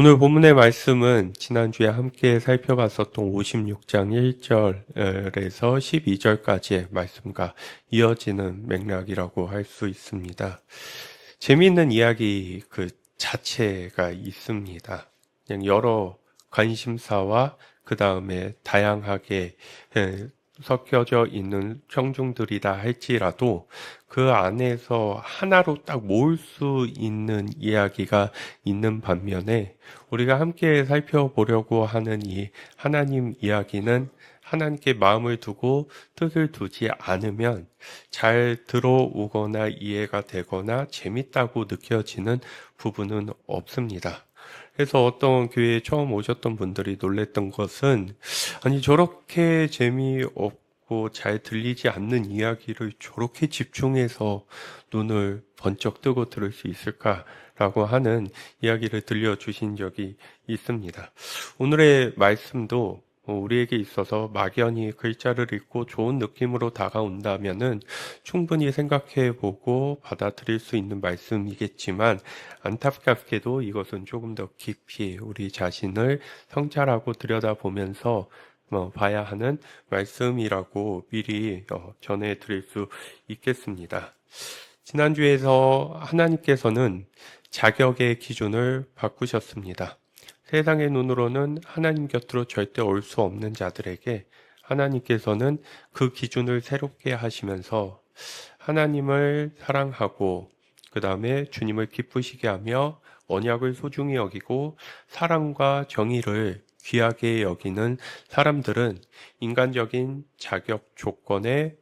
오늘 본문의 말씀은 지난주에 함께 살펴봤었던 56장 1절에서 12절까지의 말씀과 이어지는 맥락이라고 할 수 있습니다. 재미있는 이야기 그 자체가 있습니다. 그냥 여러 관심사와 그 다음에 다양하게 섞여져 있는 청중들이다 할지라도 그 안에서 하나로 딱 모을 수 있는 이야기가 있는 반면에 우리가 함께 살펴보려고 하는 이 하나님 이야기는 하나님께 마음을 두고 뜻을 두지 않으면 잘 들어오거나 이해가 되거나 재밌다고 느껴지는 부분은 없습니다. 그래서 어떤 교회에 처음 오셨던 분들이 놀랬던 것은 아니 저렇게 재미없고 잘 들리지 않는 이야기를 저렇게 집중해서 눈을 번쩍 뜨고 들을 수 있을까라고 하는 이야기를 들려주신 적이 있습니다. 오늘의 말씀도 우리에게 있어서 막연히 글자를 읽고 좋은 느낌으로 다가온다면은 충분히 생각해 보고 받아들일 수 있는 말씀이겠지만 안타깝게도 이것은 조금 더 깊이 우리 자신을 성찰하고 들여다보면서 봐야 하는 말씀이라고 미리 전해드릴 수 있겠습니다. 지난주에서 하나님께서는 자격의 기준을 바꾸셨습니다. 세상의 눈으로는 하나님 곁으로 절대 올 수 없는 자들에게 하나님께서는 그 기준을 새롭게 하시면서 하나님을 사랑하고 그 다음에 주님을 기쁘시게 하며 언약을 소중히 여기고 사랑과 정의를 귀하게 여기는 사람들은 인간적인 자격 조건에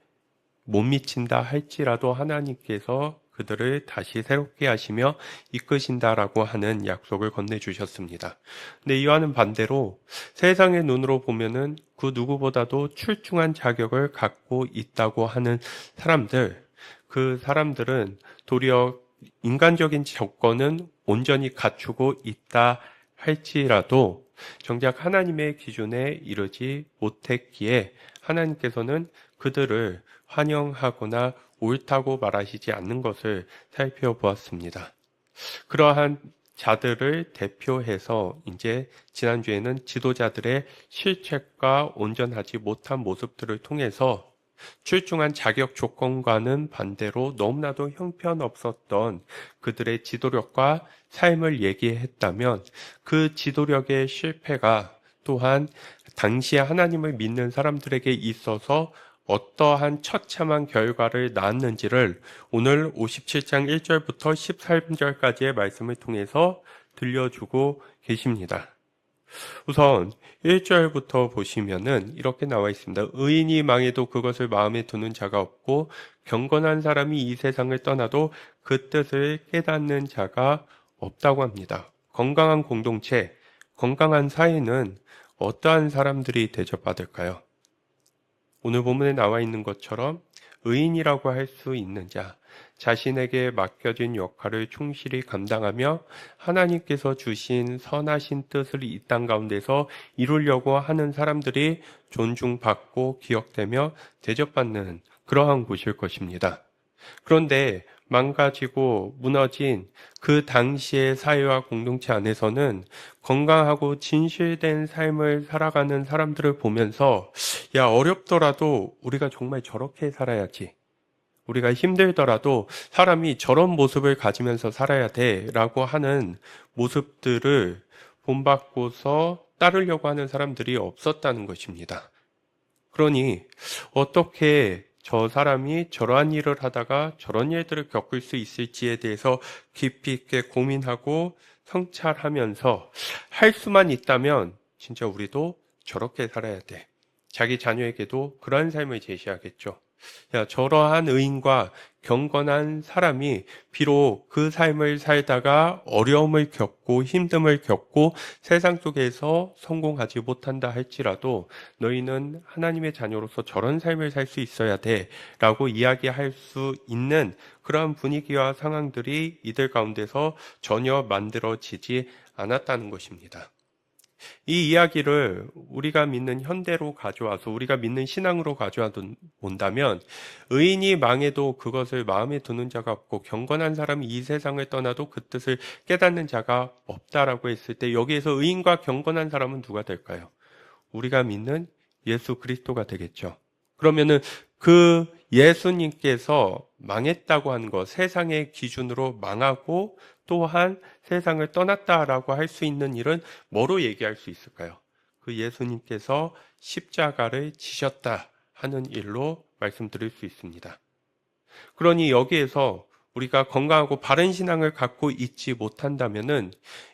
못 미친다 할지라도 하나님께서 그들을 다시 새롭게 하시며 이끄신다라고 하는 약속을 건네주셨습니다. 근데 이와는 반대로 세상의 눈으로 보면은 그 누구보다도 출중한 자격을 갖고 있다고 하는 사람들, 그 사람들은 도리어 인간적인 조건은 온전히 갖추고 있다 할지라도 정작 하나님의 기준에 이르지 못했기에 하나님께서는 그들을 환영하거나 옳다고 말하시지 않는 것을 살펴보았습니다. 그러한 자들을 대표해서 이제 지난주에는 지도자들의 실책과 온전하지 못한 모습들을 통해서 출중한 자격 조건과는 반대로 너무나도 형편없었던 그들의 지도력과 삶을 얘기했다면 그 지도력의 실패가 또한 당시에 하나님을 믿는 사람들에게 있어서 어떠한 처참한 결과를 낳았는지를 오늘 57장 1절부터 13절까지의 말씀을 통해서 들려주고 계십니다. 우선 1절부터 보시면은 이렇게 나와 있습니다. 의인이 망해도 그것을 마음에 두는 자가 없고 경건한 사람이 이 세상을 떠나도 그 뜻을 깨닫는 자가 없다고 합니다. 건강한 공동체, 건강한 사회는 어떠한 사람들이 대접받을까요? 오늘 본문에 나와 있는 것처럼 의인이라고 할 수 있는 자, 자신에게 맡겨진 역할을 충실히 감당하며 하나님께서 주신 선하신 뜻을 이 땅 가운데서 이루려고 하는 사람들이 존중받고 기억되며 대접받는 그러한 곳일 것입니다. 그런데 망가지고 무너진 그 당시의 사회와 공동체 안에서는 건강하고 진실된 삶을 살아가는 사람들을 보면서 야, 어렵더라도 우리가 정말 저렇게 살아야지. 우리가 힘들더라도 사람이 저런 모습을 가지면서 살아야 돼 라고 하는 모습들을 본받고서 따르려고 하는 사람들이 없었다는 것입니다. 그러니 어떻게 저 사람이 저러한 일을 하다가 저런 일들을 겪을 수 있을지에 대해서 깊이 있게 고민하고 성찰하면서 할 수만 있다면 진짜 우리도 저렇게 살아야 돼. 자기 자녀에게도 그러한 삶을 제시하겠죠. 야, 저러한 의인과 경건한 사람이 비록 그 삶을 살다가 어려움을 겪고 힘듦을 겪고 세상 속에서 성공하지 못한다 할지라도 너희는 하나님의 자녀로서 저런 삶을 살 수 있어야 돼 라고 이야기할 수 있는 그러한 분위기와 상황들이 이들 가운데서 전혀 만들어지지 않았다는 것입니다. 이 이야기를 우리가 믿는 현대로 가져와서 우리가 믿는 신앙으로 가져와 본다면 의인이 망해도 그것을 마음에 두는 자가 없고 경건한 사람이 이 세상을 떠나도 그 뜻을 깨닫는 자가 없다라고 했을 때 여기에서 의인과 경건한 사람은 누가 될까요? 우리가 믿는 예수 그리스도가 되겠죠. 그러면은 그 예수님께서 망했다고 하는 것, 세상의 기준으로 망하고 또한 세상을 떠났다라고 할 수 있는 일은 뭐로 얘기할 수 있을까요? 그 예수님께서 십자가를 지셨다 하는 일로 말씀드릴 수 있습니다. 그러니 여기에서 우리가 건강하고 바른 신앙을 갖고 있지 못한다면은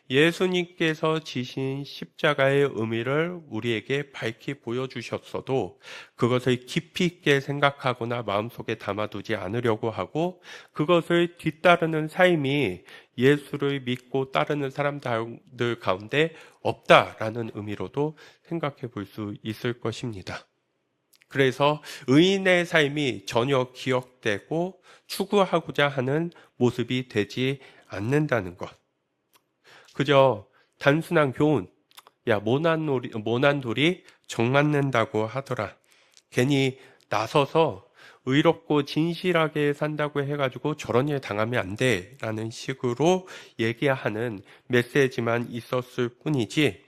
예수님께서 지신 십자가의 의미를 우리에게 밝히 보여주셨어도 그것을 깊이 있게 생각하거나 마음속에 담아두지 않으려고 하고 그것을 뒤따르는 삶이 예수를 믿고 따르는 사람들 가운데 없다라는 의미로도 생각해 볼 수 있을 것입니다. 그래서 의인의 삶이 전혀 기억되고 추구하고자 하는 모습이 되지 않는다는 것. 그저 단순한 교훈, 야, 모난 돌이 정 맞는다고 하더라. 괜히 나서서 의롭고 진실하게 산다고 해가지고 저런 일 당하면 안 돼 라는 식으로 얘기하는 메시지만 있었을 뿐이지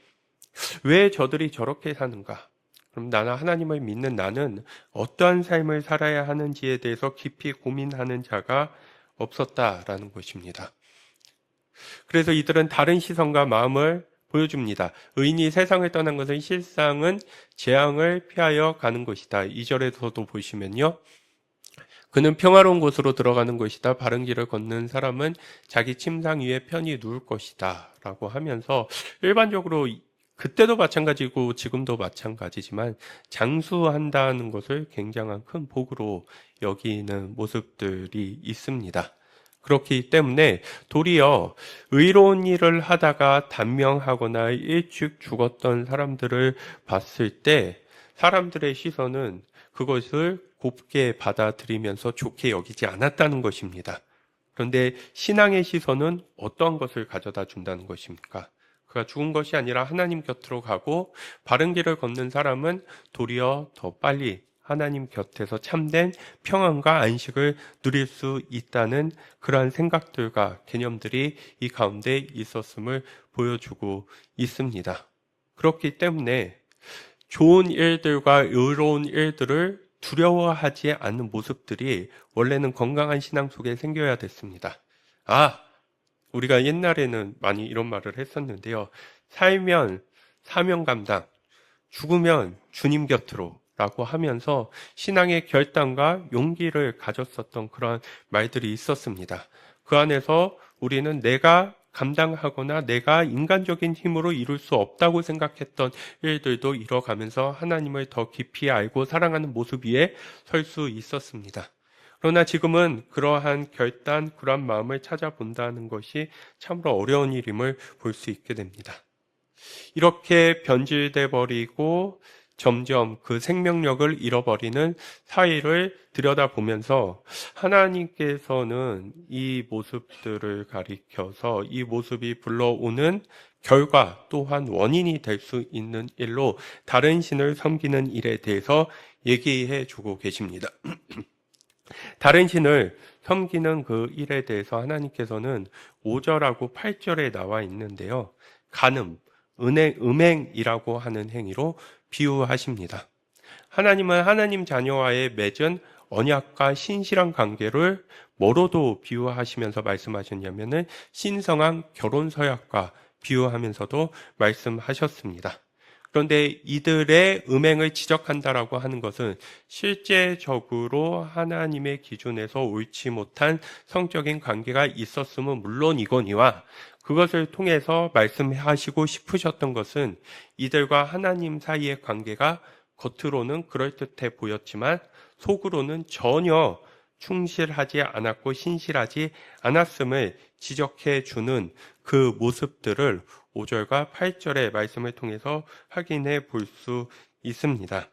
왜 저들이 저렇게 사는가? 그럼 나는 하나님을 믿는 나는 어떠한 삶을 살아야 하는지에 대해서 깊이 고민하는 자가 없었다라는 것입니다. 그래서 이들은 다른 시선과 마음을 보여줍니다. 의인이 세상을 떠난 것은 실상은 재앙을 피하여 가는 것이다. 2절에서도 보시면요. 그는 평화로운 곳으로 들어가는 것이다. 바른 길을 걷는 사람은 자기 침상 위에 편히 누울 것이다. 라고 하면서 일반적으로 그때도 마찬가지고 지금도 마찬가지지만 장수한다는 것을 굉장한 큰 복으로 여기는 모습들이 있습니다. 그렇기 때문에 도리어 의로운 일을 하다가 단명하거나 일찍 죽었던 사람들을 봤을 때 사람들의 시선은 그것을 곱게 받아들이면서 좋게 여기지 않았다는 것입니다. 그런데 신앙의 시선은 어떤 것을 가져다 준다는 것입니까? 그가 죽은 것이 아니라 하나님 곁으로 가고 바른 길을 걷는 사람은 도리어 더 빨리 하나님 곁에서 참된 평안과 안식을 누릴 수 있다는 그러한 생각들과 개념들이 이 가운데 있었음을 보여주고 있습니다. 그렇기 때문에 좋은 일들과 의로운 일들을 두려워하지 않는 모습들이 원래는 건강한 신앙 속에 생겨야 됐습니다. 우리가 옛날에는 많이 이런 말을 했었는데요. 살면 사명 감당, 죽으면 주님 곁으로 라고 하면서 신앙의 결단과 용기를 가졌었던 그런 말들이 있었습니다. 그 안에서 우리는 내가 감당하거나 내가 인간적인 힘으로 이룰 수 없다고 생각했던 일들도 이뤄가면서 하나님을 더 깊이 알고 사랑하는 모습 위에 설 수 있었습니다. 그러나 지금은 그러한 결단, 그러한 마음을 찾아본다는 것이 참으로 어려운 일임을 볼 수 있게 됩니다. 이렇게 변질돼 버리고 점점 그 생명력을 잃어버리는 사회를 들여다보면서 하나님께서는 이 모습들을 가리켜서 이 모습이 불러오는 결과 또한 원인이 될 수 있는 일로 다른 신을 섬기는 일에 대해서 얘기해 주고 계십니다. 다른 신을 섬기는 그 일에 대해서 하나님께서는 5절하고 8절에 나와 있는데요. 간음, 음행이라고 하는 행위로 비유하십니다. 하나님은 하나님 자녀와의 맺은 언약과 신실한 관계를 뭐로도 비유하시면서 말씀하셨냐면은 신성한 결혼 서약과 비유하면서도 말씀하셨습니다. 그런데 이들의 음행을 지적한다라고 하는 것은 실제적으로 하나님의 기준에서 옳지 못한 성적인 관계가 있었음은 물론이거니와 그것을 통해서 말씀하시고 싶으셨던 것은 이들과 하나님 사이의 관계가 겉으로는 그럴듯해 보였지만 속으로는 전혀 충실하지 않았고 신실하지 않았음을 지적해 주는 그 모습들을 5절과 8절의 말씀을 통해서 확인해 볼 수 있습니다.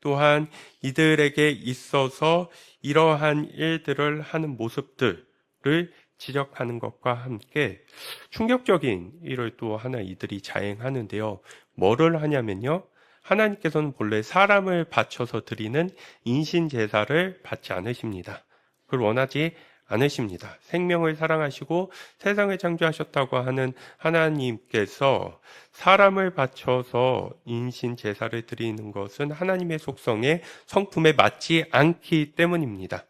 또한 이들에게 있어서 이러한 일들을 하는 모습들을 지적하는 것과 함께 충격적인 일을 또 하나 이들이 자행하는데요. 뭐를 하냐면요. 하나님께서는 본래 사람을 바쳐서 드리는 인신 제사를 받지 않으십니다. 그걸 원하지 않으십니다. 생명을 사랑하시고 세상을 창조하셨다고 하는 하나님께서 사람을 바쳐서 인신 제사를 드리는 것은 하나님의 속성에 성품에 맞지 않기 때문입니다.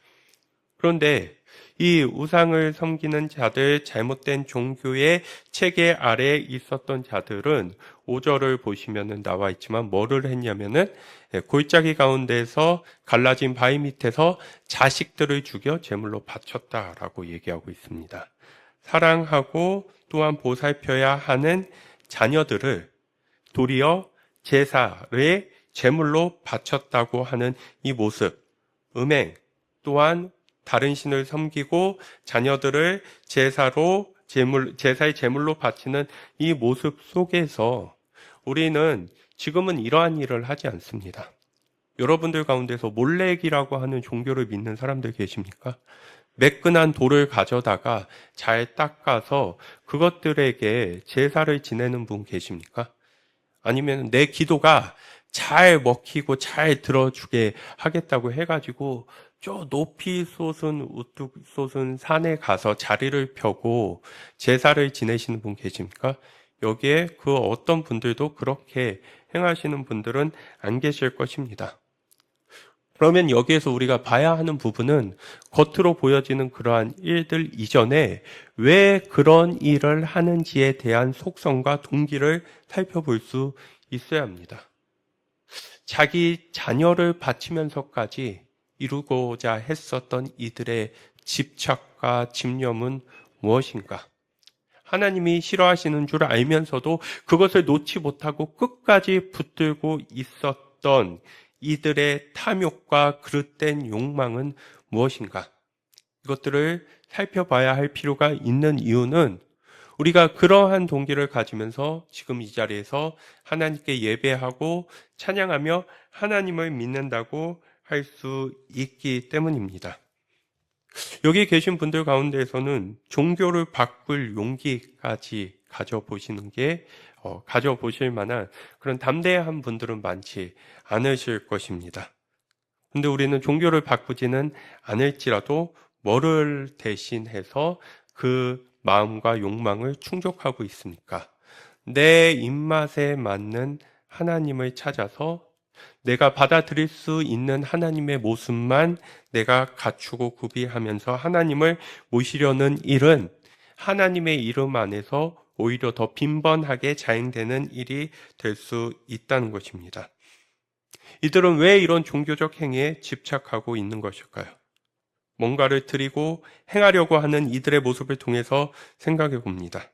그런데 이 우상을 섬기는 자들, 잘못된 종교의 체계 아래에 있었던 자들은 5절을 보시면 나와 있지만 뭐를 했냐면은 골짜기 가운데서 갈라진 바위 밑에서 자식들을 죽여 제물로 바쳤다라고 얘기하고 있습니다. 사랑하고 또한 보살펴야 하는 자녀들을 도리어 제사의 제물로 바쳤다고 하는 이 모습, 음행, 또한 다른 신을 섬기고 자녀들을 제사의 제물로 바치는 이 모습 속에서 우리는 지금은 이러한 일을 하지 않습니다. 여러분들 가운데서 몰렉이라고 하는 종교를 믿는 사람들 계십니까? 매끈한 돌을 가져다가 잘 닦아서 그것들에게 제사를 지내는 분 계십니까? 아니면 내 기도가 잘 먹히고 잘 들어주게 하겠다고 해가지고 저 높이 솟은 우뚝 솟은 산에 가서 자리를 펴고 제사를 지내시는 분 계십니까? 여기에 그 어떤 분들도 그렇게 행하시는 분들은 안 계실 것입니다. 그러면 여기에서 우리가 봐야 하는 부분은 겉으로 보여지는 그러한 일들 이전에 왜 그런 일을 하는지에 대한 속성과 동기를 살펴볼 수 있어야 합니다. 자기 자녀를 바치면서까지 이루고자 했었던 이들의 집착과 집념은 무엇인가? 하나님이 싫어하시는 줄 알면서도 그것을 놓지 못하고 끝까지 붙들고 있었던 이들의 탐욕과 그릇된 욕망은 무엇인가? 이것들을 살펴봐야 할 필요가 있는 이유는 우리가 그러한 동기를 가지면서 지금 이 자리에서 하나님께 예배하고 찬양하며 하나님을 믿는다고 할 수 있기 때문입니다. 여기 계신 분들 가운데에서는 종교를 바꿀 용기까지 가져보실 만한 그런 담대한 분들은 많지 않으실 것입니다. 근데 우리는 종교를 바꾸지는 않을지라도 뭐를 대신해서 그 마음과 욕망을 충족하고 있습니까? 내 입맛에 맞는 하나님을 찾아서 내가 받아들일 수 있는 하나님의 모습만 내가 갖추고 구비하면서 하나님을 모시려는 일은 하나님의 이름 안에서 오히려 더 빈번하게 자행되는 일이 될 수 있다는 것입니다. 이들은 왜 이런 종교적 행위에 집착하고 있는 것일까요? 뭔가를 드리고 행하려고 하는 이들의 모습을 통해서 생각해 봅니다.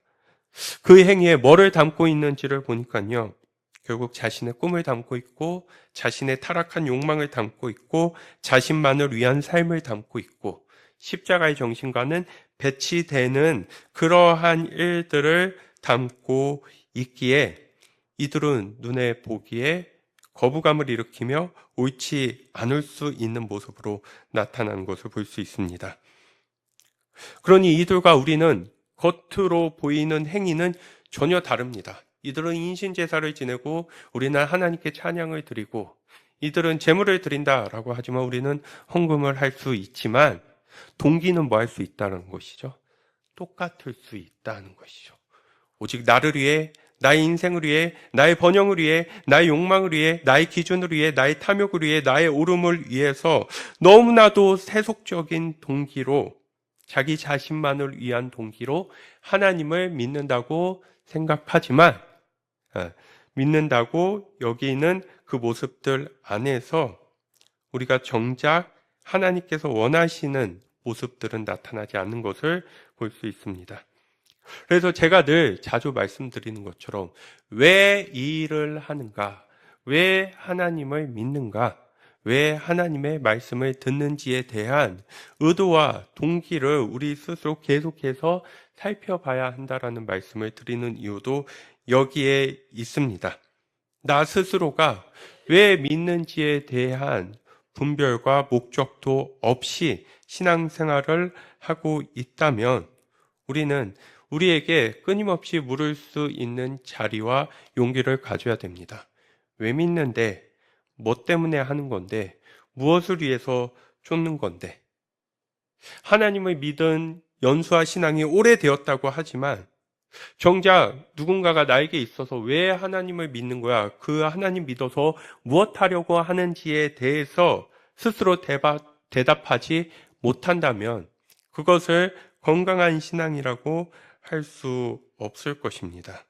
그 행위에 뭐를 담고 있는지를 보니까요. 결국 자신의 꿈을 담고 있고 자신의 타락한 욕망을 담고 있고 자신만을 위한 삶을 담고 있고 십자가의 정신과는 배치되는 그러한 일들을 담고 있기에 이들은 눈에 보기에 거부감을 일으키며 옳지 않을 수 있는 모습으로 나타나는 것을 볼 수 있습니다. 그러니 이들과 우리는 겉으로 보이는 행위는 전혀 다릅니다. 이들은 인신제사를 지내고 우리는 하나님께 찬양을 드리고 이들은 제물을 드린다라고 하지만 우리는 헌금을 할 수 있지만 동기는 뭐 할 수 있다는 것이죠? 똑같을 수 있다는 것이죠. 오직 나를 위해, 나의 인생을 위해, 나의 번영을 위해, 나의 욕망을 위해, 나의 기준을 위해, 나의 탐욕을 위해, 나의 오름을 위해서 너무나도 세속적인 동기로 자기 자신만을 위한 동기로 하나님을 믿는다고 생각하지만 믿는다고 여기는 그 모습들 안에서 우리가 정작 하나님께서 원하시는 모습들은 나타나지 않는 것을 볼 수 있습니다. 그래서 제가 늘 자주 말씀드리는 것처럼 왜 이 일을 하는가? 왜 하나님을 믿는가? 왜 하나님의 말씀을 듣는지에 대한 의도와 동기를 우리 스스로 계속해서 살펴봐야 한다라는 말씀을 드리는 이유도 여기에 있습니다. 나 스스로가 왜 믿는지에 대한 분별과 목적도 없이 신앙생활을 하고 있다면 우리는 우리에게 끊임없이 물을 수 있는 자리와 용기를 가져야 됩니다. 왜 믿는데? 뭐 때문에 하는 건데? 무엇을 위해서 쫓는 건데? 하나님을 믿은 연수와 신앙이 오래되었다고 하지만 정작 누군가가 나에게 있어서 왜 하나님을 믿는 거야? 그 하나님 믿어서 무엇 하려고 하는지에 대해서 스스로 대답하지 못한다면 그것을 건강한 신앙이라고 할 수 없을 것입니다.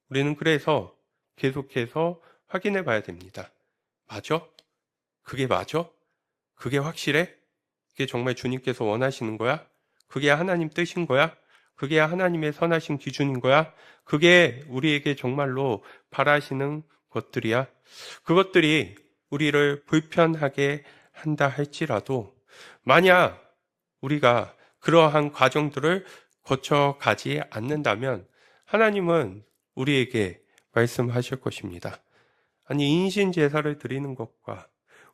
우리는 그래서 계속해서 확인해 봐야 됩니다. 맞아? 그게 맞아? 그게 확실해? 그게 정말 주님께서 원하시는 거야? 그게 하나님 뜻인 거야? 그게 하나님의 선하신 기준인 거야? 그게 우리에게 정말로 바라시는 것들이야? 그것들이 우리를 불편하게 한다 할지라도 만약 우리가 그러한 과정들을 거쳐가지 않는다면 하나님은 우리에게 말씀하실 것입니다. 아니, 인신 제사를 드리는 것과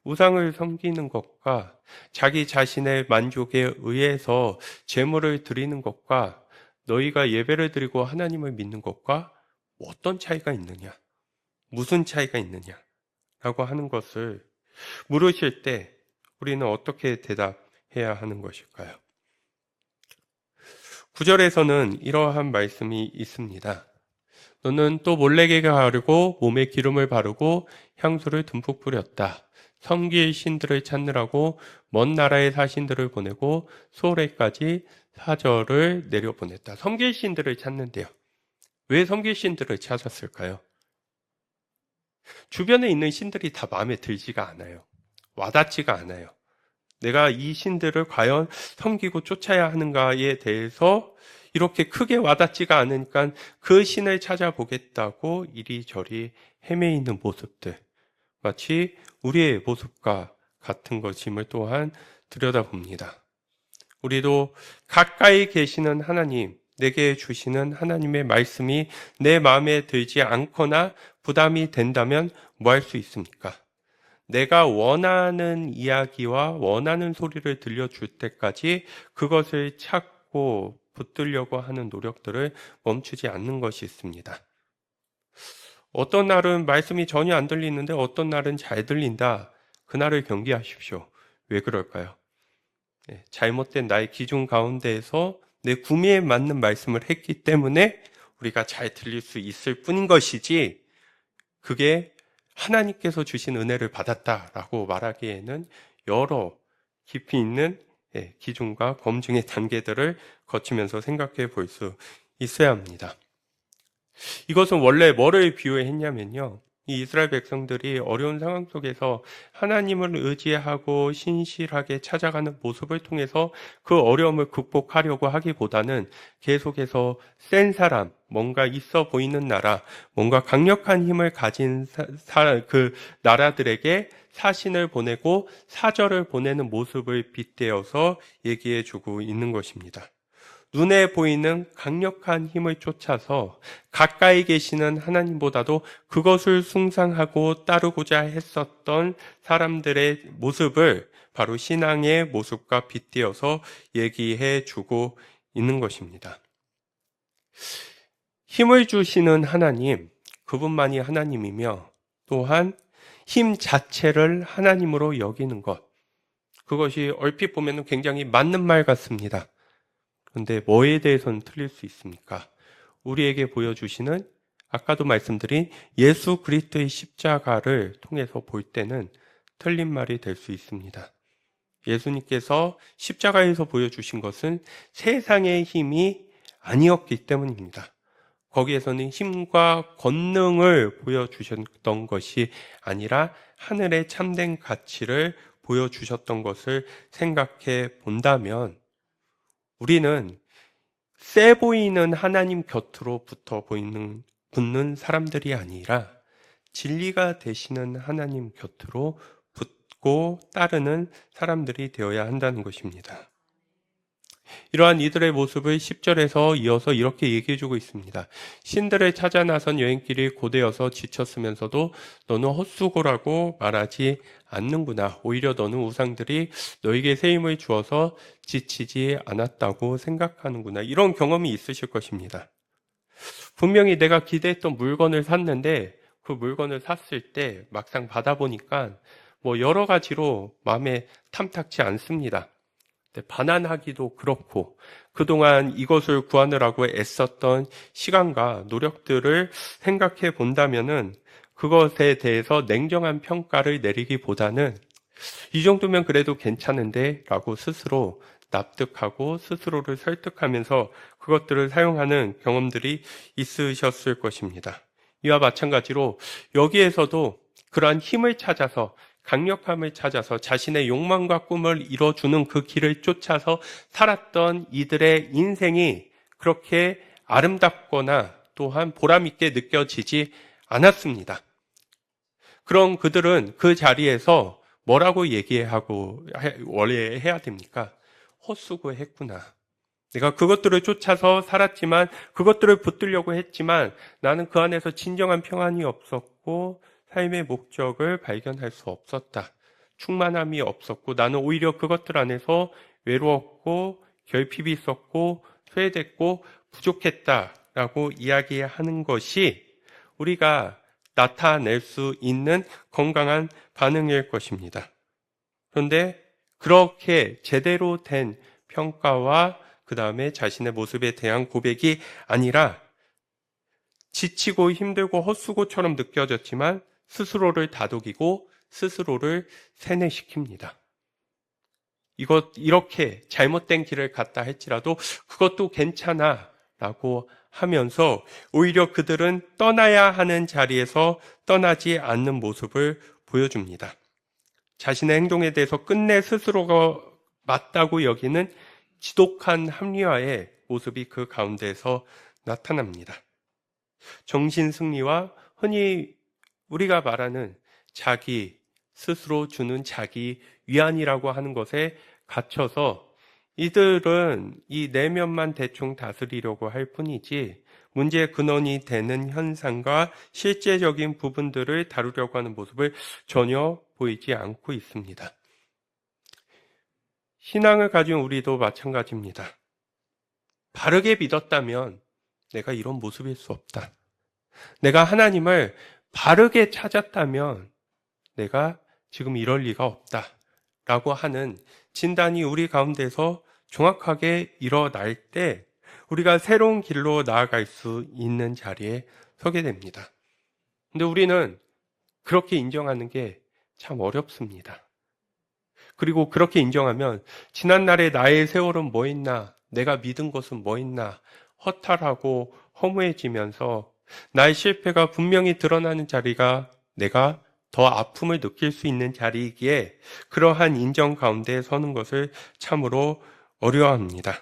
우상을 섬기는 것과 자기 자신의 만족에 의해서 제물을 드리는 것과 너희가 예배를 드리고 하나님을 믿는 것과 어떤 차이가 있느냐? 무슨 차이가 있느냐? 라고 하는 것을 물으실 때 우리는 어떻게 대답해야 하는 것일까요? 9절에서는 이러한 말씀이 있습니다. 너는 또 몰래게가 가르고 몸에 기름을 바르고 향수를 듬뿍 뿌렸다. 섬길 신들을 찾느라고 먼 나라의 사신들을 보내고 소래까지 사절을 내려보냈다. 섬길 신들을 찾는데요. 왜 섬길 신들을 찾았을까요? 주변에 있는 신들이 다 마음에 들지가 않아요. 와닿지가 않아요. 내가 이 신들을 과연 섬기고 쫓아야 하는가에 대해서 이렇게 크게 와닿지가 않으니까 그 신을 찾아보겠다고 이리저리 헤매이는 모습들, 마치 우리의 모습과 같은 것임을 또한 들여다봅니다. 우리도 가까이 계시는 하나님, 내게 주시는 하나님의 말씀이 내 마음에 들지 않거나 부담이 된다면 뭐 할 수 있습니까? 내가 원하는 이야기와 원하는 소리를 들려줄 때까지 그것을 찾고 붙들려고 하는 노력들을 멈추지 않는 것이 있습니다. 어떤 날은 말씀이 전혀 안 들리는데 어떤 날은 잘 들린다. 그날을 경계하십시오. 왜 그럴까요? 잘못된 나의 기준 가운데에서 내 구미에 맞는 말씀을 했기 때문에 우리가 잘 들릴 수 있을 뿐인 것이지 그게 하나님께서 주신 은혜를 받았다라고 말하기에는 여러 깊이 있는 기준과 검증의 단계들을 거치면서 생각해 볼 수 있어야 합니다. 이것은 원래 뭐를 비유했냐면요. 이 이스라엘 백성들이 어려운 상황 속에서 하나님을 의지하고 신실하게 찾아가는 모습을 통해서 그 어려움을 극복하려고 하기보다는 계속해서 센 사람, 뭔가 있어 보이는 나라, 뭔가 강력한 힘을 가진 그 나라들에게 사신을 보내고 사절을 보내는 모습을 빗대어서 얘기해 주고 있는 것입니다. 눈에 보이는 강력한 힘을 쫓아서 가까이 계시는 하나님보다도 그것을 숭상하고 따르고자 했었던 사람들의 모습을 바로 신앙의 모습과 빗대어서 얘기해 주고 있는 것입니다. 힘을 주시는 하나님, 그분만이 하나님이며 또한 힘 자체를 하나님으로 여기는 것, 그것이 얼핏 보면 굉장히 맞는 말 같습니다. 그런데 뭐에 대해서는 틀릴 수 있습니까? 우리에게 보여주시는 아까도 말씀드린 예수 그리스도의 십자가를 통해서 볼 때는 틀린 말이 될 수 있습니다. 예수님께서 십자가에서 보여주신 것은 세상의 힘이 아니었기 때문입니다. 거기에서는 힘과 권능을 보여주셨던 것이 아니라 하늘의 참된 가치를 보여주셨던 것을 생각해 본다면 우리는 세 보이는 하나님 곁으로 붙는 사람들이 아니라 진리가 되시는 하나님 곁으로 붙고 따르는 사람들이 되어야 한다는 것입니다. 이러한 이들의 모습을 10절에서 이어서 이렇게 얘기해주고 있습니다. 신들을 찾아 나선 여행길이 고되어서 지쳤으면서도 너는 헛수고라고 말하지 않는구나. 오히려 너는 우상들이 너에게 새 힘을 주어서 지치지 않았다고 생각하는구나. 이런 경험이 있으실 것입니다. 분명히 내가 기대했던 물건을 샀는데 그 물건을 샀을 때 막상 받아보니까 여러 가지로 마음에 탐탁치 않습니다. 반환하기도 그렇고 그동안 이것을 구하느라고 애썼던 시간과 노력들을 생각해 본다면은 그것에 대해서 냉정한 평가를 내리기보다는 이 정도면 그래도 괜찮은데 라고 스스로 납득하고 스스로를 설득하면서 그것들을 사용하는 경험들이 있으셨을 것입니다. 이와 마찬가지로 여기에서도 그러한 힘을 찾아서 강력함을 찾아서 자신의 욕망과 꿈을 이뤄주는 그 길을 쫓아서 살았던 이들의 인생이 그렇게 아름답거나 또한 보람있게 느껴지지 않았습니다. 그럼 그들은 그 자리에서 뭐라고 얘기하고 원래 해야 됩니까? 헛수고했구나. 내가 그것들을 쫓아서 살았지만 그것들을 붙들려고 했지만 나는 그 안에서 진정한 평안이 없었고 삶의 목적을 발견할 수 없었다. 충만함이 없었고 나는 오히려 그것들 안에서 외로웠고 결핍이 있었고 소외됐고 부족했다라고 이야기하는 것이 우리가 나타낼 수 있는 건강한 반응일 것입니다. 그런데 그렇게 제대로 된 평가와 그 다음에 자신의 모습에 대한 고백이 아니라 지치고 힘들고 헛수고처럼 느껴졌지만 스스로를 다독이고 스스로를 세뇌시킵니다. 이렇게 잘못된 길을 갔다 할지라도 그것도 괜찮아 라고 하면서 오히려 그들은 떠나야 하는 자리에서 떠나지 않는 모습을 보여줍니다. 자신의 행동에 대해서 끝내 스스로가 맞다고 여기는 지독한 합리화의 모습이 그 가운데에서 나타납니다. 정신승리와 흔히 우리가 말하는 자기 스스로 주는 자기 위안이라고 하는 것에 갇혀서 이들은 이 내면만 대충 다스리려고 할 뿐이지 문제의 근원이 되는 현상과 실제적인 부분들을 다루려고 하는 모습을 전혀 보이지 않고 있습니다. 신앙을 가진 우리도 마찬가지입니다. 바르게 믿었다면 내가 이런 모습일 수 없다. 내가 하나님을 바르게 찾았다면 내가 지금 이럴 리가 없다. 라고 하는 진단이 우리 가운데서 정확하게 일어날 때 우리가 새로운 길로 나아갈 수 있는 자리에 서게 됩니다. 근데 우리는 그렇게 인정하는 게 참 어렵습니다. 그리고 그렇게 인정하면 지난날의 나의 세월은 뭐 있나, 내가 믿은 것은 뭐 있나 허탈하고 허무해지면서 나의 실패가 분명히 드러나는 자리가 내가 더 아픔을 느낄 수 있는 자리이기에 그러한 인정 가운데 서는 것을 참으로 어려워합니다.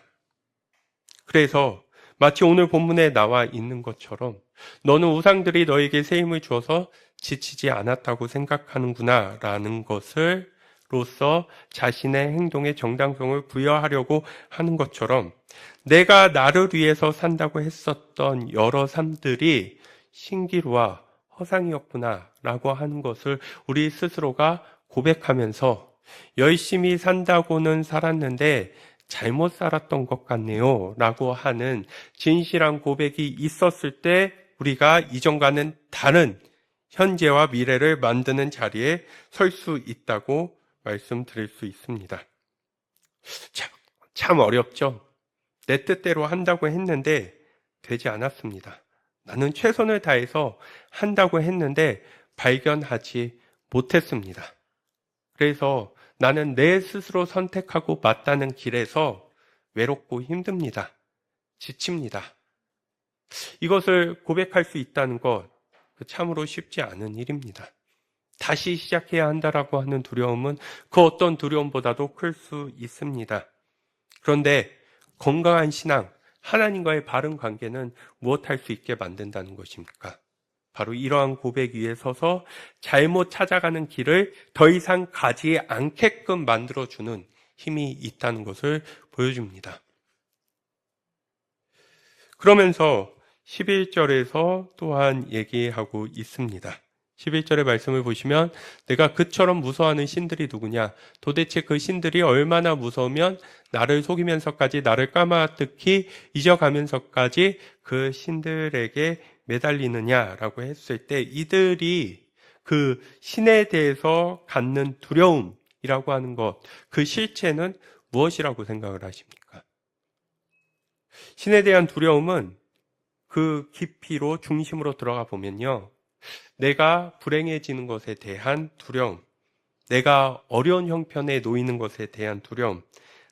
그래서 마치 오늘 본문에 나와 있는 것처럼 너는 우상들이 너에게 새 힘을 주어서 지치지 않았다고 생각하는구나 라는 것을 로서 자신의 행동의 정당성을 부여하려고 하는 것처럼 내가 나를 위해서 산다고 했었던 여러 삶들이 신기루와 허상이었구나 라고 하는 것을 우리 스스로가 고백하면서 열심히 산다고는 살았는데 잘못 살았던 것 같네요 라고 하는 진실한 고백이 있었을 때 우리가 이전과는 다른 현재와 미래를 만드는 자리에 설 수 있다고 말씀드릴 수 있습니다. 참 어렵죠? 내 뜻대로 한다고 했는데 되지 않았습니다. 나는 최선을 다해서 한다고 했는데 발견하지 못했습니다. 그래서 나는 내 스스로 선택하고 맞다는 길에서 외롭고 힘듭니다. 지칩니다. 이것을 고백할 수 있다는 것 참으로 쉽지 않은 일입니다. 다시 시작해야 한다라고 하는 두려움은 그 어떤 두려움보다도 클 수 있습니다. 그런데 건강한 신앙, 하나님과의 바른 관계는 무엇할 수 있게 만든다는 것입니까? 바로 이러한 고백 위에 서서 잘못 찾아가는 길을 더 이상 가지 않게끔 만들어주는 힘이 있다는 것을 보여줍니다. 그러면서 11절에서 또한 얘기하고 있습니다. 11절의 말씀을 보시면 내가 그처럼 무서워하는 신들이 누구냐? 도대체 그 신들이 얼마나 무서우면 나를 속이면서까지 나를 까마득히 잊어가면서까지 그 신들에게 매달리느냐라고 했을 때 이들이 그 신에 대해서 갖는 두려움이라고 하는 것, 그 실체는 무엇이라고 생각을 하십니까? 신에 대한 두려움은 그 깊이로 중심으로 들어가 보면요. 내가 불행해지는 것에 대한 두려움, 내가 어려운 형편에 놓이는 것에 대한 두려움,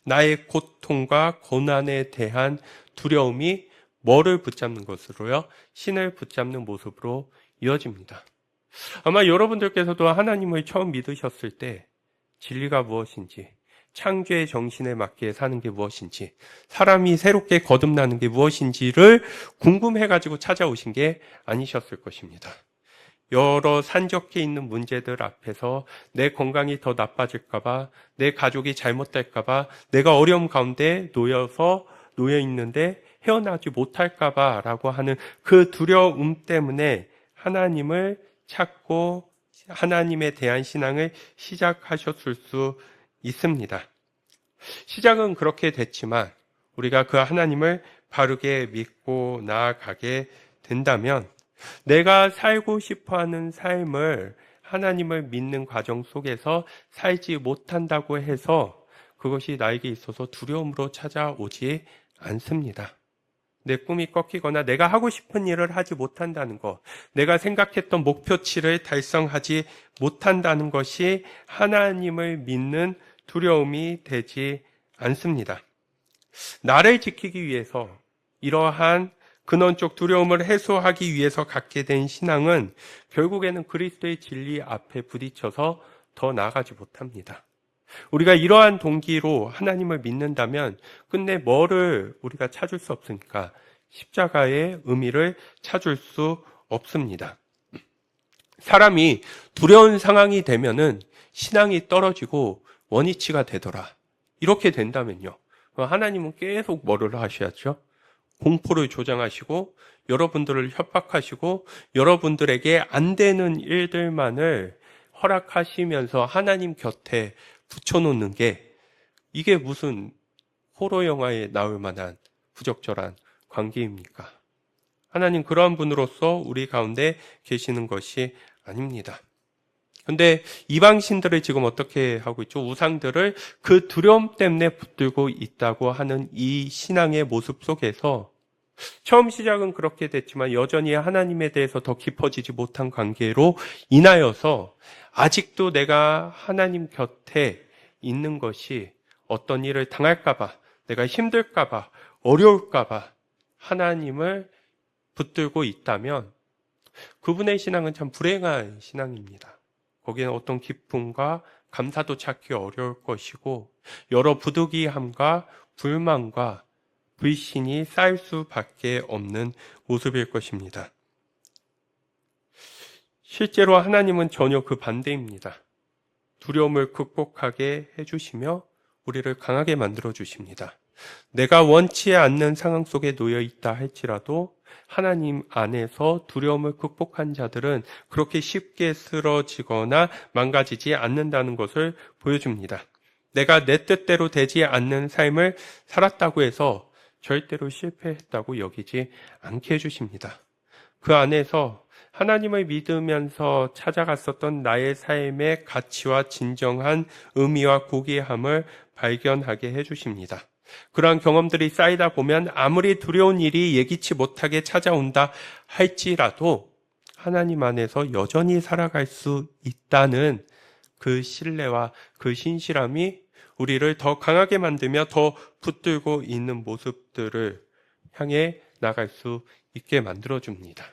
나의 고통과 고난에 대한 두려움이 뭐를 붙잡는 것으로요? 신을 붙잡는 모습으로 이어집니다. 아마 여러분들께서도 하나님을 처음 믿으셨을 때 진리가 무엇인지, 창조의 정신에 맞게 사는 게 무엇인지, 사람이 새롭게 거듭나는 게 무엇인지를 궁금해가지고 찾아오신 게 아니셨을 것입니다. 여러 산적해 있는 문제들 앞에서 내 건강이 더 나빠질까봐, 내 가족이 잘못될까봐, 내가 어려움 가운데 놓여 있는데 헤어나지 못할까봐 라고 하는 그 두려움 때문에 하나님을 찾고 하나님에 대한 신앙을 시작하셨을 수 있습니다. 시작은 그렇게 됐지만 우리가 그 하나님을 바르게 믿고 나아가게 된다면 내가 살고 싶어하는 삶을 하나님을 믿는 과정 속에서 살지 못한다고 해서 그것이 나에게 있어서 두려움으로 찾아오지 않습니다. 내 꿈이 꺾이거나 내가 하고 싶은 일을 하지 못한다는 것, 내가 생각했던 목표치를 달성하지 못한다는 것이 하나님을 믿는 두려움이 되지 않습니다. 나를 지키기 위해서 이러한 근원적 두려움을 해소하기 위해서 갖게 된 신앙은 결국에는 그리스도의 진리 앞에 부딪혀서 더 나아가지 못합니다. 우리가 이러한 동기로 하나님을 믿는다면 끝내 뭐를 우리가 찾을 수 없으니까 십자가의 의미를 찾을 수 없습니다. 사람이 두려운 상황이 되면은 신앙이 떨어지고 원위치가 되더라. 이렇게 된다면요. 하나님은 계속 뭐를 하셔야죠? 공포를 조장하시고 여러분들을 협박하시고 여러분들에게 안 되는 일들만을 허락하시면서 하나님 곁에 붙여놓는 게 이게 무슨 호러 영화에 나올 만한 부적절한 관계입니까? 하나님 그러한 분으로서 우리 가운데 계시는 것이 아닙니다. 근데 이방신들을 지금 어떻게 하고 있죠? 우상들을 그 두려움 때문에 붙들고 있다고 하는 이 신앙의 모습 속에서 처음 시작은 그렇게 됐지만 여전히 하나님에 대해서 더 깊어지지 못한 관계로 인하여서 아직도 내가 하나님 곁에 있는 것이 어떤 일을 당할까봐, 내가 힘들까봐, 어려울까봐 하나님을 붙들고 있다면 그분의 신앙은 참 불행한 신앙입니다. 거기에는 어떤 기쁨과 감사도 찾기 어려울 것이고 여러 부득이함과 불만과 불신이 쌓일 수밖에 없는 모습일 것입니다. 실제로 하나님은 전혀 그 반대입니다. 두려움을 극복하게 해주시며 우리를 강하게 만들어 주십니다. 내가 원치 않는 상황 속에 놓여 있다 할지라도 하나님 안에서 두려움을 극복한 자들은 그렇게 쉽게 쓰러지거나 망가지지 않는다는 것을 보여줍니다. 내가 내 뜻대로 되지 않는 삶을 살았다고 해서 절대로 실패했다고 여기지 않게 해주십니다. 그 안에서 하나님을 믿으면서 찾아갔었던 나의 삶의 가치와 진정한 의미와 고귀함을 발견하게 해주십니다. 그러한 경험들이 쌓이다 보면 아무리 두려운 일이 예기치 못하게 찾아온다 할지라도 하나님 안에서 여전히 살아갈 수 있다는 그 신뢰와 그 신실함이 우리를 더 강하게 만들며 더 붙들고 있는 모습들을 향해 나갈 수 있게 만들어줍니다.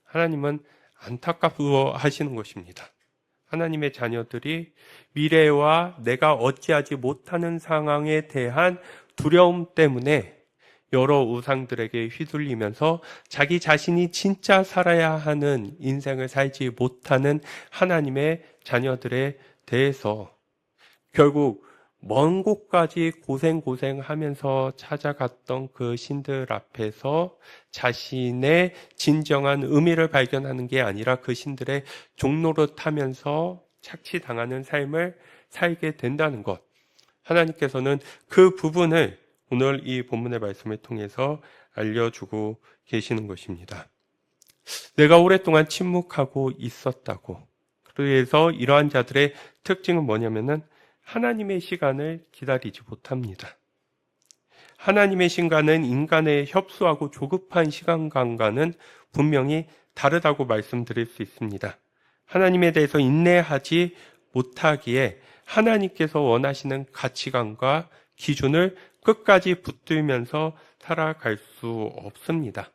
하나님은 안타까워 하시는 것입니다. 하나님의 자녀들이 미래와 내가 어찌하지 못하는 상황에 대한 두려움 때문에 여러 우상들에게 휘둘리면서 자기 자신이 진짜 살아야 하는 인생을 살지 못하는 하나님의 자녀들에 대해서 결국 먼 곳까지 고생하면서 찾아갔던 그 신들 앞에서 자신의 진정한 의미를 발견하는 게 아니라 그 신들의 종노릇하면서 착취당하는 삶을 살게 된다는 것. 하나님께서는 그 부분을 오늘 이 본문의 말씀을 통해서 알려주고 계시는 것입니다. 내가 오랫동안 침묵하고 있었다고. 그래서 이러한 자들의 특징은 뭐냐면은 하나님의 시간을 기다리지 못합니다. 하나님의 시간은 인간의 협소하고 조급한 시간감과는 분명히 다르다고 말씀드릴 수 있습니다. 하나님에 대해서 인내하지 못하기에 하나님께서 원하시는 가치관과 기준을 끝까지 붙들면서 살아갈 수 없습니다.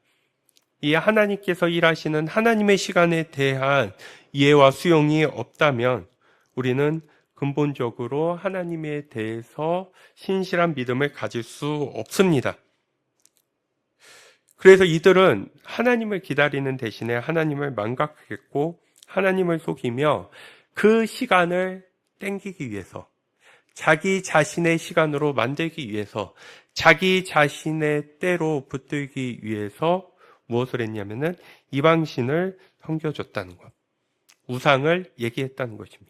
이 하나님께서 일하시는 하나님의 시간에 대한 이해와 수용이 없다면 우리는 근본적으로 하나님에 대해서 신실한 믿음을 가질 수 없습니다. 그래서 이들은 하나님을 기다리는 대신에 하나님을 망각했고 하나님을 속이며 그 시간을 땡기기 위해서 자기 자신의 시간으로 만들기 위해서 자기 자신의 때로 붙들기 위해서 무엇을 했냐면은 이방신을 섬겨줬다는 것. 우상을 얘기했다는 것입니다.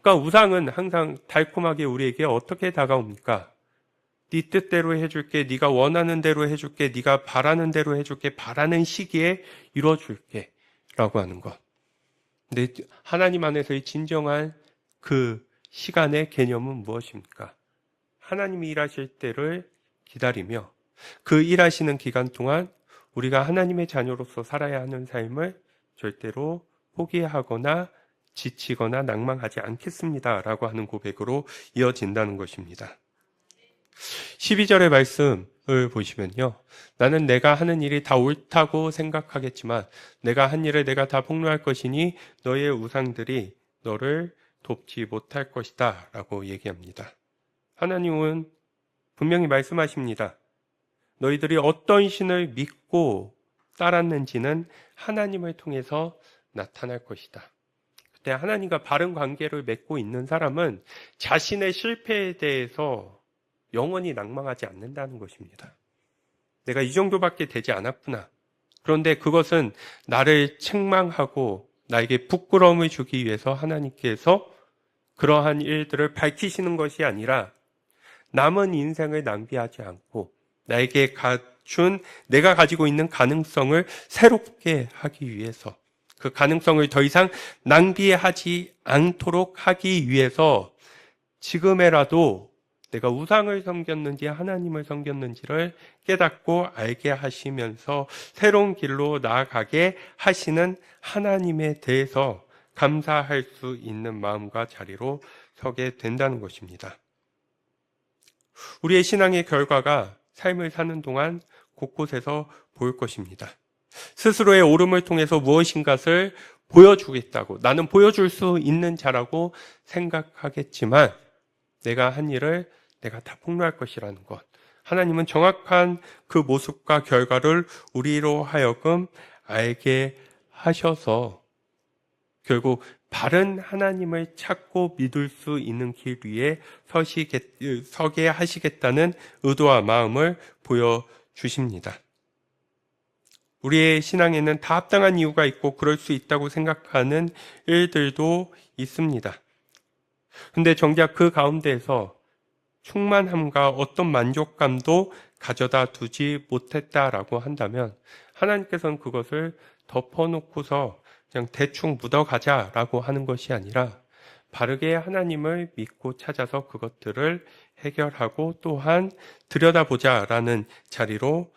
그러니까 우상은 항상 달콤하게 우리에게 어떻게 다가옵니까? 네 뜻대로 해줄게, 네가 원하는 대로 해줄게, 네가 바라는 대로 해줄게, 바라는 시기에 이루어줄게 라고 하는 것. 근데 하나님 안에서의 진정한 그 시간의 개념은 무엇입니까? 하나님이 일하실 때를 기다리며 그 일하시는 기간 동안 우리가 하나님의 자녀로서 살아야 하는 삶을 절대로 포기하거나 지치거나 낭망하지 않겠습니다 라고 하는 고백으로 이어진다는 것입니다. 12절의 말씀을 보시면요. 나는 내가 하는 일이 다 옳다고 생각하겠지만 내가 한 일을 내가 다 폭로할 것이니 너의 우상들이 너를 돕지 못할 것이다 라고 얘기합니다. 하나님은 분명히 말씀하십니다. 너희들이 어떤 신을 믿고 따랐는지는 하나님을 통해서 나타날 것이다. 그때 하나님과 바른 관계를 맺고 있는 사람은 자신의 실패에 대해서 영원히 낭망하지 않는다는 것입니다. 내가 이 정도밖에 되지 않았구나. 그런데 그것은 나를 책망하고 나에게 부끄러움을 주기 위해서 하나님께서 그러한 일들을 밝히시는 것이 아니라 남은 인생을 낭비하지 않고 나에게 갖춘 내가 가지고 있는 가능성을 새롭게 하기 위해서 그 가능성을 더 이상 낭비하지 않도록 하기 위해서 지금에라도 내가 우상을 섬겼는지 하나님을 섬겼는지를 깨닫고 알게 하시면서 새로운 길로 나아가게 하시는 하나님에 대해서 감사할 수 있는 마음과 자리로 서게 된다는 것입니다. 우리의 신앙의 결과가 삶을 사는 동안 곳곳에서 보일 것입니다. 스스로의 옳음을 통해서 무엇인가를 보여주겠다고 나는 보여줄 수 있는 자라고 생각하겠지만 내가 한 일을 내가 다 폭로할 것이라는 것. 하나님은 정확한 그 모습과 결과를 우리로 하여금 알게 하셔서 결국 바른 하나님을 찾고 믿을 수 있는 길 위에 서게 하시겠다는 의도와 마음을 보여주십니다. 우리의 신앙에는 다 합당한 이유가 있고 그럴 수 있다고 생각하는 일들도 있습니다. 근데 정작 그 가운데에서 충만함과 어떤 만족감도 가져다 두지 못했다라고 한다면 하나님께서는 그것을 덮어놓고서 그냥 대충 묻어가자라고 하는 것이 아니라 바르게 하나님을 믿고 찾아서 그것들을 해결하고 또한 들여다보자라는 자리로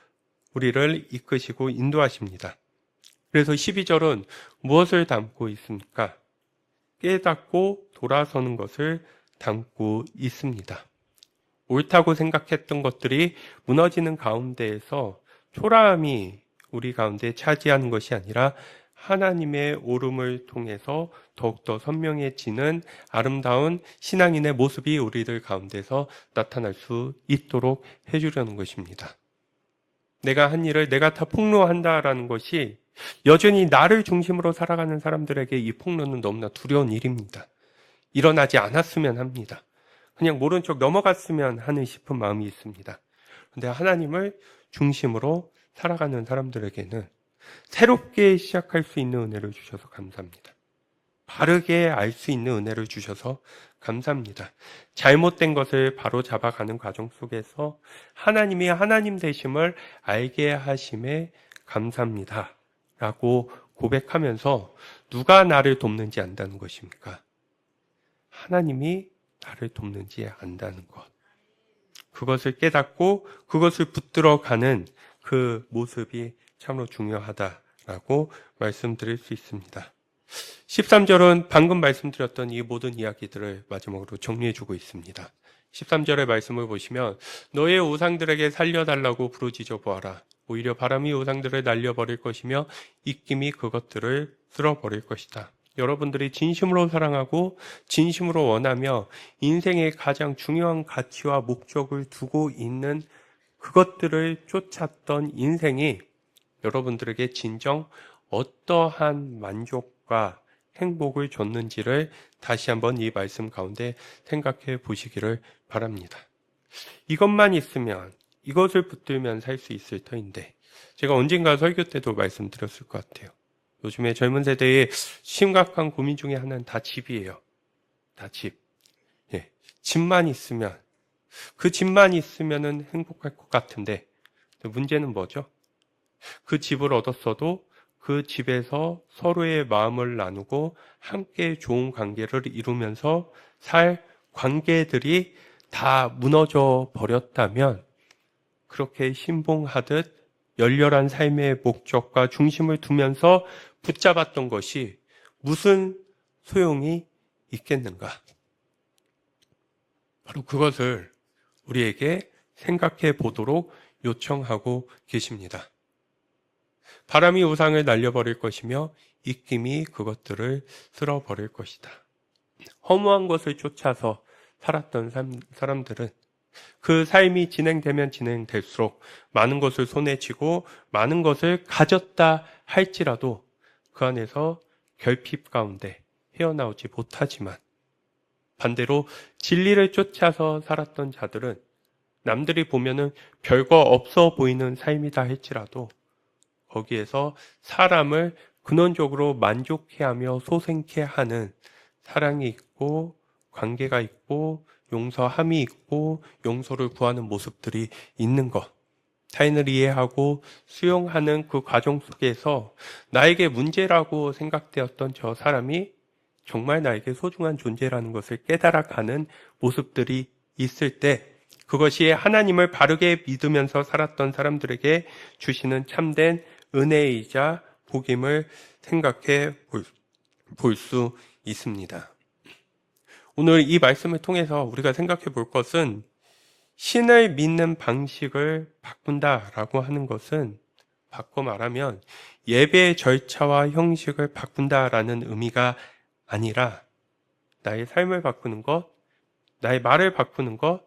우리를 이끄시고 인도하십니다. 그래서 12절은 무엇을 담고 있습니까? 깨닫고 돌아서는 것을 담고 있습니다. 옳다고 생각했던 것들이 무너지는 가운데에서 초라함이 우리 가운데 차지하는 것이 아니라 하나님의 옳음을 통해서 더욱더 선명해지는 아름다운 신앙인의 모습이 우리들 가운데서 나타날 수 있도록 해주려는 것입니다. 내가 한 일을 내가 다 폭로한다라는 것이 여전히 나를 중심으로 살아가는 사람들에게 이 폭로는 너무나 두려운 일입니다. 일어나지 않았으면 합니다. 그냥 모른 척 넘어갔으면 하는 싶은 마음이 있습니다. 근데 하나님을 중심으로 살아가는 사람들에게는 새롭게 시작할 수 있는 은혜를 주셔서 감사합니다. 바르게 알 수 있는 은혜를 주셔서 감사합니다. 잘못된 것을 바로 잡아가는 과정 속에서 하나님이 하나님 되심을 알게 하심에 감사합니다. 라고 고백하면서 누가 나를 돕는지 안다는 것입니까? 하나님이 나를 돕는지 안다는 것. 그것을 깨닫고 그것을 붙들어가는 그 모습이 참으로 중요하다라고 말씀드릴 수 있습니다. 13절은 방금 말씀드렸던 이 모든 이야기들을 마지막으로 정리해주고 있습니다. 13절의 말씀을 보시면 너의 우상들에게 살려달라고 부르짖어 보아라. 오히려 바람이 우상들을 날려버릴 것이며 입김이 그것들을 쓸어버릴 것이다. 여러분들이 진심으로 사랑하고 진심으로 원하며 인생의 가장 중요한 가치와 목적을 두고 있는 그것들을 쫓았던 인생이 여러분들에게 진정 어떠한 만족과 행복을 줬는지를 다시 한번 이 말씀 가운데 생각해 보시기를 바랍니다. 이것만 있으면, 이것을 붙들면 살 수 있을 터인데, 제가 언젠가 설교 때도 말씀드렸을 것 같아요. 요즘에 젊은 세대의 심각한 고민 중에 하나는 다 집이에요. 다 집. 예, 집만 있으면, 그 집만 있으면은 행복할 것 같은데, 문제는 뭐죠? 그 집을 얻었어도 그 집에서 서로의 마음을 나누고 함께 좋은 관계를 이루면서 살 관계들이 다 무너져 버렸다면 그렇게 신봉하듯 열렬한 삶의 목적과 중심을 두면서 붙잡았던 것이 무슨 소용이 있겠는가? 바로 그것을 우리에게 생각해 보도록 요청하고 계십니다. 바람이 우상을 날려버릴 것이며 입김이 그것들을 쓸어버릴 것이다. 허무한 것을 쫓아서 살았던 사람들은 그 삶이 진행되면 진행될수록 많은 것을 손에 쥐고 많은 것을 가졌다 할지라도 그 안에서 결핍 가운데 헤어나오지 못하지만 반대로 진리를 쫓아서 살았던 자들은 남들이 보면은 별거 없어 보이는 삶이다 할지라도 거기에서 사람을 근원적으로 만족해하며 소생케 하는 사랑이 있고 관계가 있고 용서함이 있고 용서를 구하는 모습들이 있는 것. 타인을 이해하고 수용하는 그 과정 속에서 나에게 문제라고 생각되었던 저 사람이 정말 나에게 소중한 존재라는 것을 깨달아가는 모습들이 있을 때 그것이 하나님을 바르게 믿으면서 살았던 사람들에게 주시는 참된 은혜이자 복임을 생각해 볼 수 있습니다. 오늘 이 말씀을 통해서 우리가 생각해 볼 것은 신을 믿는 방식을 바꾼다라고 하는 것은 바꿔 말하면 예배의 절차와 형식을 바꾼다라는 의미가 아니라 나의 삶을 바꾸는 것, 나의 말을 바꾸는 것,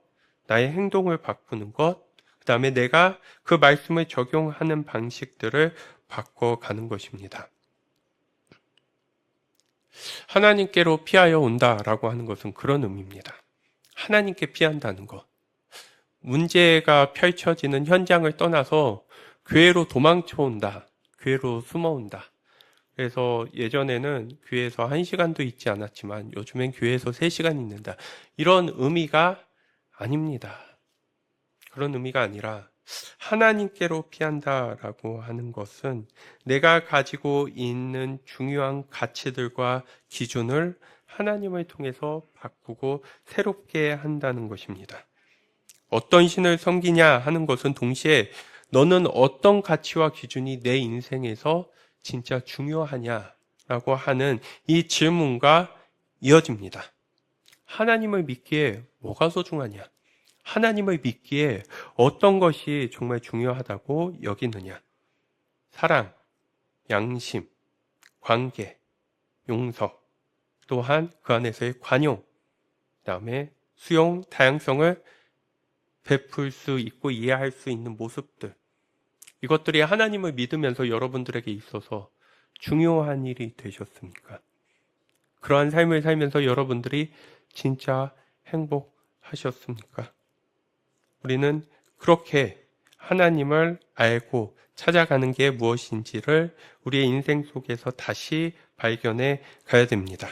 나의 행동을 바꾸는 것, 그 다음에 내가 그 말씀을 적용하는 방식들을 바꿔가는 것입니다. 하나님께로 피하여 온다라고 하는 것은 그런 의미입니다. 하나님께 피한다는 것. 문제가 펼쳐지는 현장을 떠나서 교회로 도망쳐 온다. 교회로 숨어 온다. 그래서 예전에는 교회에서 1시간도 있지 않았지만 요즘엔 교회에서 3시간 있는다. 이런 의미가 아닙니다. 그런 의미가 아니라 하나님께로 피한다라고 하는 것은 내가 가지고 있는 중요한 가치들과 기준을 하나님을 통해서 바꾸고 새롭게 한다는 것입니다. 어떤 신을 섬기냐 하는 것은 동시에 너는 어떤 가치와 기준이 내 인생에서 진짜 중요하냐라고 하는 이 질문과 이어집니다. 하나님을 믿기에 뭐가 소중하냐? 하나님을 믿기에 어떤 것이 정말 중요하다고 여기느냐? 사랑, 양심, 관계, 용서, 또한 그 안에서의 관용, 그다음에 수용, 다양성을 베풀 수 있고 이해할 수 있는 모습들. 이것들이 하나님을 믿으면서 여러분들에게 있어서 중요한 일이 되셨습니까? 그러한 삶을 살면서 여러분들이 진짜 행복하셨습니까? 하셨습니까? 우리는 그렇게 하나님을 알고 찾아가는 게 무엇인지를 우리의 인생 속에서 다시 발견해 가야 됩니다.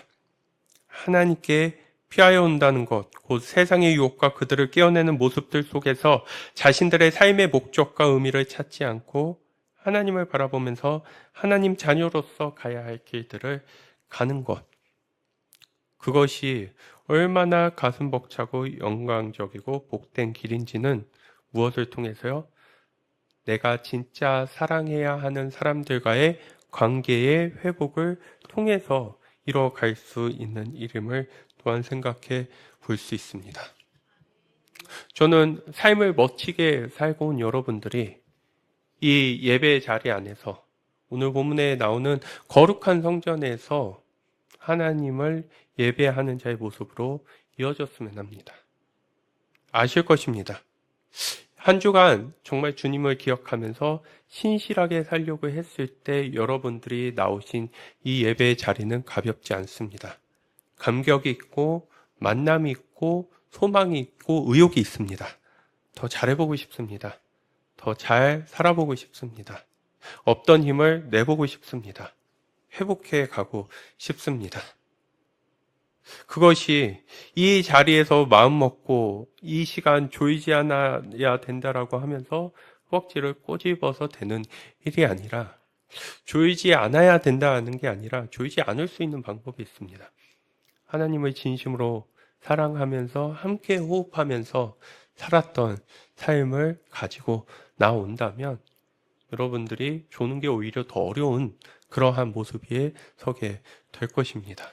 하나님께 피하여 온다는 것, 곧 세상의 유혹과 그들을 깨어내는 모습들 속에서 자신들의 삶의 목적과 의미를 찾지 않고 하나님을 바라보면서 하나님 자녀로서 가야 할 길들을 가는 것. 그것이 얼마나 가슴 벅차고 영광적이고 복된 길인지는 무엇을 통해서요? 내가 진짜 사랑해야 하는 사람들과의 관계의 회복을 통해서 이뤄갈 수 있는 일임을 또한 생각해 볼 수 있습니다. 저는 삶을 멋지게 살고 온 여러분들이 이 예배 자리 안에서 오늘 본문에 나오는 거룩한 성전에서 하나님을 예배하는 자의 모습으로 이어졌으면 합니다. 아실 것입니다. 한 주간 정말 주님을 기억하면서 신실하게 살려고 했을 때 여러분들이 나오신 이 예배의 자리는 가볍지 않습니다. 감격이 있고 만남이 있고 소망이 있고 의욕이 있습니다. 더 잘해보고 싶습니다. 더 잘 살아보고 싶습니다. 없던 힘을 내보고 싶습니다. 회복해 가고 싶습니다. 그것이 이 자리에서 마음먹고 이 시간 조이지 않아야 된다라고 하면서 허벅지를 꼬집어서 되는 일이 아니라 조이지 않아야 된다는 게 아니라 조이지 않을 수 있는 방법이 있습니다. 하나님을 진심으로 사랑하면서 함께 호흡하면서 살았던 삶을 가지고 나온다면 여러분들이 조는 게 오히려 더 어려운 그러한 모습 위에 서게 될 것입니다.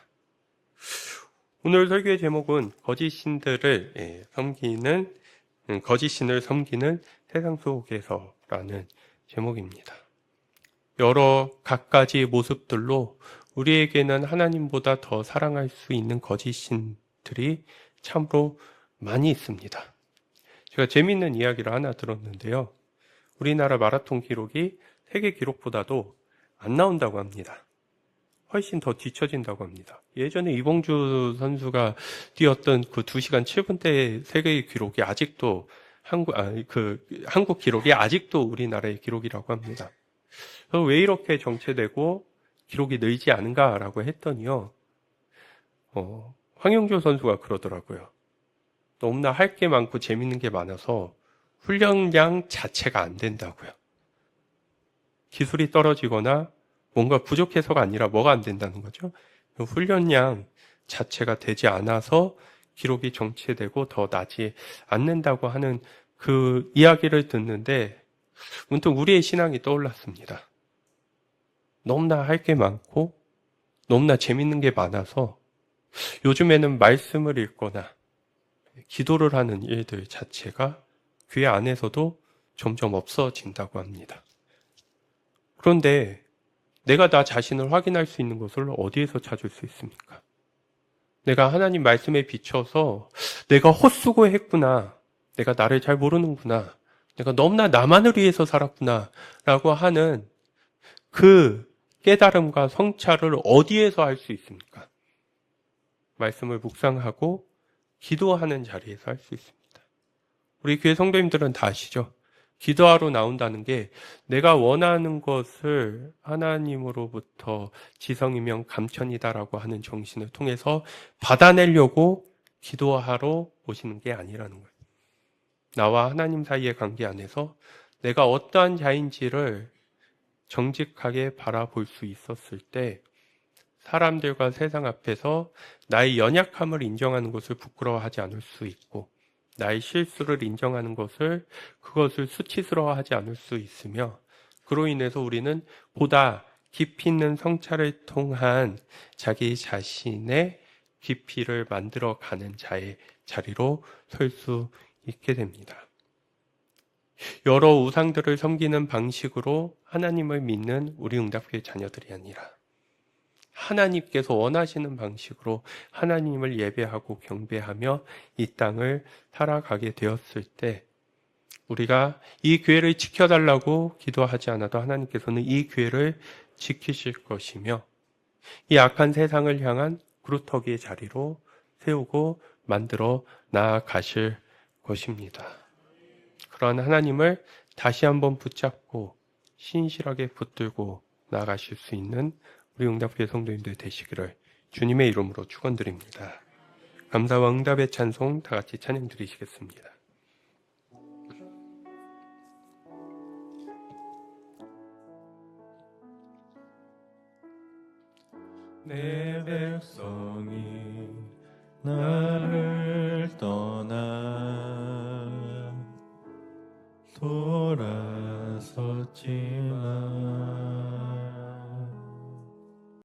오늘 설교의 제목은 거짓신을 섬기는 세상 속에서라는 제목입니다. 여러 갖가지 모습들로 우리에게는 하나님보다 더 사랑할 수 있는 거짓신들이 참으로 많이 있습니다. 제가 재미있는 이야기를 하나 들었는데요. 우리나라 마라톤 기록이 세계 기록보다도 안 나온다고 합니다. 훨씬 더 뒤처진다고 합니다. 예전에 이봉주 선수가 뛰었던 그 2시간 7분대 세계 기록이 아직도 한국 기록이 아직도 우리나라의 기록이라고 합니다. 왜 이렇게 정체되고 기록이 늘지 않은가라고 했더니요. 황영조 선수가 그러더라고요. 너무나 할 게 많고 재밌는 게 많아서 훈련량 자체가 안 된다고요. 기술이 떨어지거나 뭔가 부족해서가 아니라 뭐가 안 된다는 거죠? 훈련량 자체가 되지 않아서 기록이 정체되고 더 나지 않는다고 하는 그 이야기를 듣는데 문득 우리의 신앙이 떠올랐습니다. 너무나 할 게 많고 너무나 재밌는 게 많아서 요즘에는 말씀을 읽거나 기도를 하는 일들 자체가 교회 안에서도 점점 없어진다고 합니다. 그런데 내가 나 자신을 확인할 수 있는 것을 어디에서 찾을 수 있습니까? 내가 하나님 말씀에 비춰서 내가 헛수고했구나. 내가 나를 잘 모르는구나. 내가 너무나 나만을 위해서 살았구나. 라고 하는 그 깨달음과 성찰을 어디에서 할 수 있습니까? 말씀을 묵상하고 기도하는 자리에서 할 수 있습니다. 우리 교회 성도님들은 다 아시죠? 기도하러 나온다는 게 내가 원하는 것을 하나님으로부터 지성이면 감천이다라고 하는 정신을 통해서 받아내려고 기도하러 오시는 게 아니라는 거예요. 나와 하나님 사이의 관계 안에서 내가 어떠한 자인지를 정직하게 바라볼 수 있었을 때 사람들과 세상 앞에서 나의 연약함을 인정하는 것을 부끄러워하지 않을 수 있고 나의 실수를 인정하는 그것을 수치스러워하지 않을 수 있으며 그로 인해서 우리는 보다 깊이 있는 성찰을 통한 자기 자신의 깊이를 만들어가는 자의 자리로 설 수 있게 됩니다. 여러 우상들을 섬기는 방식으로 하나님을 믿는 우리 응답교회 자녀들이 아니라 하나님께서 원하시는 방식으로 하나님을 예배하고 경배하며 이 땅을 살아가게 되었을 때 우리가 이 교회를 지켜달라고 기도하지 않아도 하나님께서는 이 교회를 지키실 것이며 이 악한 세상을 향한 구루터기의 자리로 세우고 만들어 나아가실 것입니다. 그러한 하나님을 다시 한번 붙잡고 신실하게 붙들고 나아가실 수 있는 우리 응답교회 성도님들 되시기를 주님의 이름으로 축원드립니다. 감사와 응답의 찬송 다 같이 찬양 드리시겠습니다. 내 백성이 나를 떠나 돌아섰지